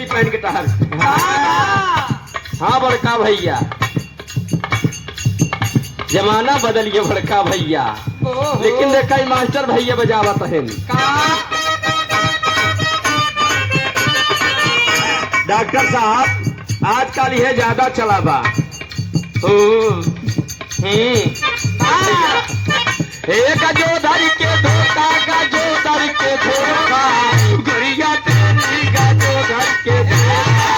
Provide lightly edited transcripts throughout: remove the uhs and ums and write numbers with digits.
पहन के टहर। हाँ बड़का भैया, जमाना बदल गया बड़का भैया, लेकिन देखा मास्टर भैया बजावत है। डॉक्टर साहब आजकल यह ज्यादा चला बा। एक जो धर के धोखा का जो धर के धोखा गुड़िया तेरी का जो धर के धोखा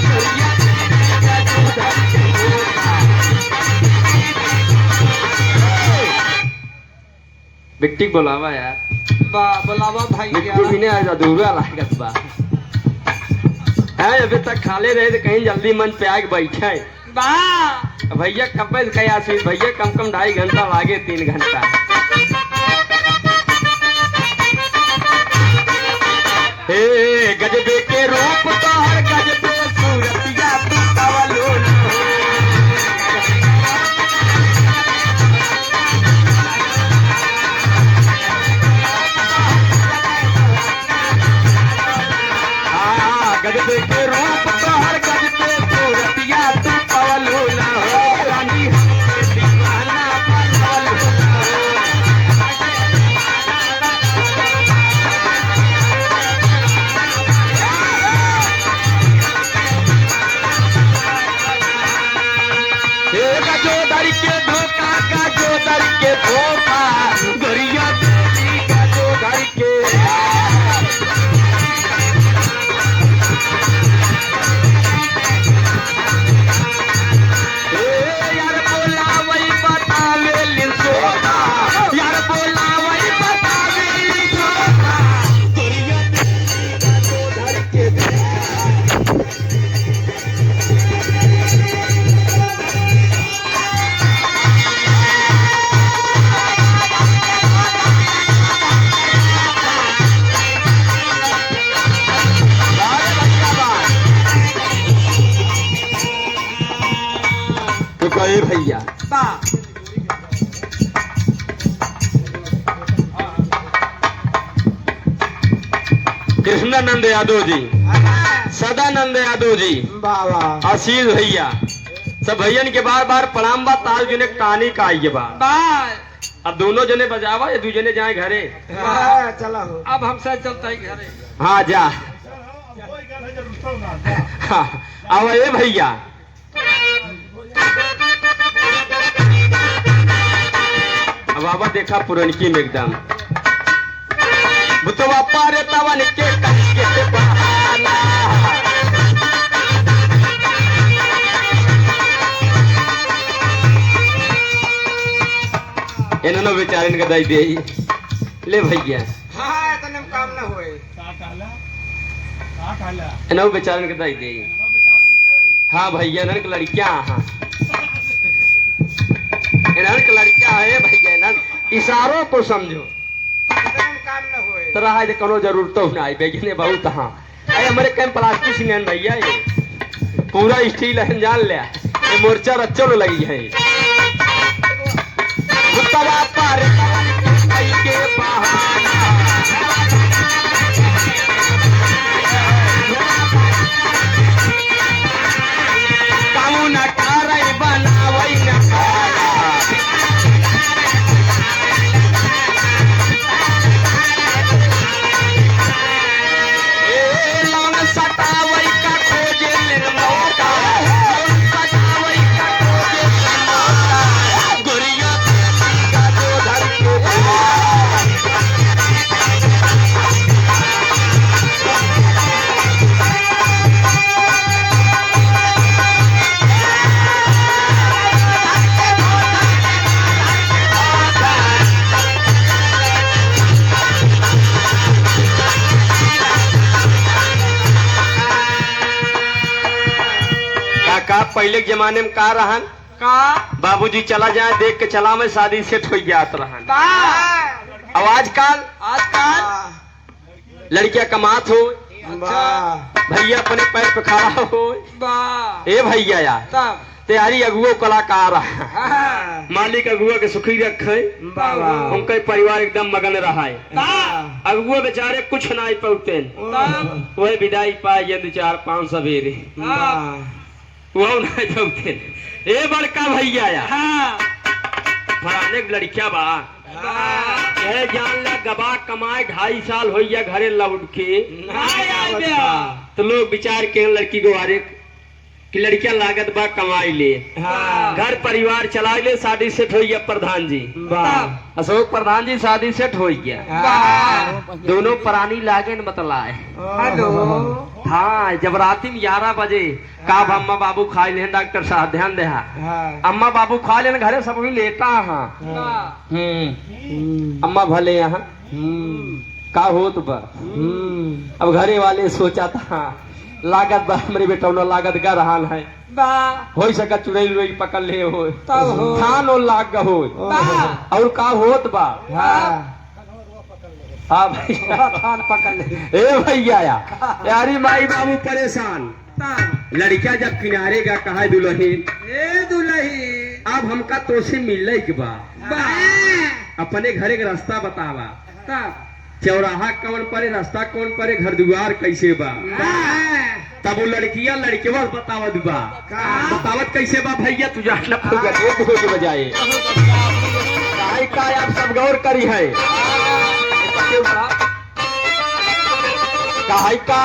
गुड़िया तेरी का जो धर के धोखा। बिट्टी बोलावा यार, बुलावा भाई बिट्टी भी नहीं आज अधूरा लागत बा है। अभी तक खाले रहे तो कहीं जल्दी मन पे आके बैठे भैया। कब कया भैया कम कम 2.5 घंटा लागे 3 घंटा। हे गजबे के रूप तो हर गजबे सूरतिया तवलो गजबे के रूप तो हर गजबे सूरतिया तवलो ना हो रानी दीवाना बनवलो ना जो दर के धोखा का जो दर के धोखा गरिया देवी का जो दर के। यार बोला वही बतावे लिंसोका, यार बोला वही बतावे लिंसोका गरिया देवी का जो दर के। भैया कृष्णानंद यादव जी, सदानंद यादव जी, आशीष भैया, सब भैया के बार बार प्रणाम बा। ताल जने कहानी का आई बा। अब दोनों जने बजावा या 2 जने जाए घरे। चला हो अब हमसे चलता है घरे। हाँ जा अब ये भैया अब बाबा देखा पुरनकी में एकदम बुतवा पारे तवन के कटके बहाना। इन्होंने बेचारे का दाई दे ले भैया। हाँ इतने काम ना होए। इन्होंने बेचारे का दाई दे। हाँ भैया इन्होंने लड़कियां हाँ इन्होंने लड़कियां है भैया। इन्होंने इशारों को समझो काम न होए तो रहा है कोनो जरूरत तो ना बेगने बहुत। हाँ अरे हमारे कम प्लास्टिक सीमेंट भैया ये पूरा स्टील है जान ले। ये मोर्चा रच्चो लगी है। मुतवा पार के बहाना काऊ न ठारे बनावई न खाना। सटावई का खोजे मौका, सटावई का खोजे मौका गुड़िया का जो धर के। का पहले के जमाने में का रहन का बाबूजी चला जाए देख के चला में शादी सेट हो जात रहन। अब आजकल लड़कियां कमात हो भैया अपने पैर पे खड़ा हो। ए भैया यार तैयारी अगुओ कलाकार है। हाँ, मालिक अगुआ के सुखी रखे, बाबा उनके परिवार एकदम मगन रहा है। हाँ, अगुआ बेचारे कुछ नहीं पहुँचते, वही विदाई पाए जब 4-5 सवेरे हाँ, वो नहीं पहुँचते। ए बड़का भैया या हाँ, फराने लड़किया बा ये जान ला गबा कमाए 2.5 साल हो गया घरे लौट के नहीं आए बिया। तो लोग विचार के लड़की को आरे कि लड़कियां लागत बा कमाई ले, हाँ, घर परिवार चला ले, शादी सेट हो गया प्रधान जी, वाह, अशोक प्रधान जी शादी सेट हो गया। वाह, दोनों प्राणी लागे न बतलाए। हेलो, हाँ जब राती में 11 बजे का अम्मा बाबू खाए ले, डॉक्टर साहब ध्यान दे। हाँ, अम्मा बाबू खा लेन घरे सब भी लेटा हाँ। अम्मा भले यहाँ का होत बा। अब घरे वाले सोचा था लागत बा मेरे बेटा लागत का रहान है, हो सका चुड़ैल उड़ैल पकड़ ले हो, तब हो। थान और लाग हो और का होत बा। हाँ भैया थान पकड़ ले। ए भैया यारी माई बाबू परेशान, लड़किया जब किनारे का कहा दुल्हन ए दुल्ही, अब हमका तो से मिलने के बा, अपने घरे का रास्ता बतावा, चौराहा कौन परे, रास्ता कौन परे, घर द्वार कैसे बा। तब वो लड़कियां लड़केवा बतावत बा, बतावत कैसे बा भैया तू जान के बजाए का आप सब गौर करी है कहाई का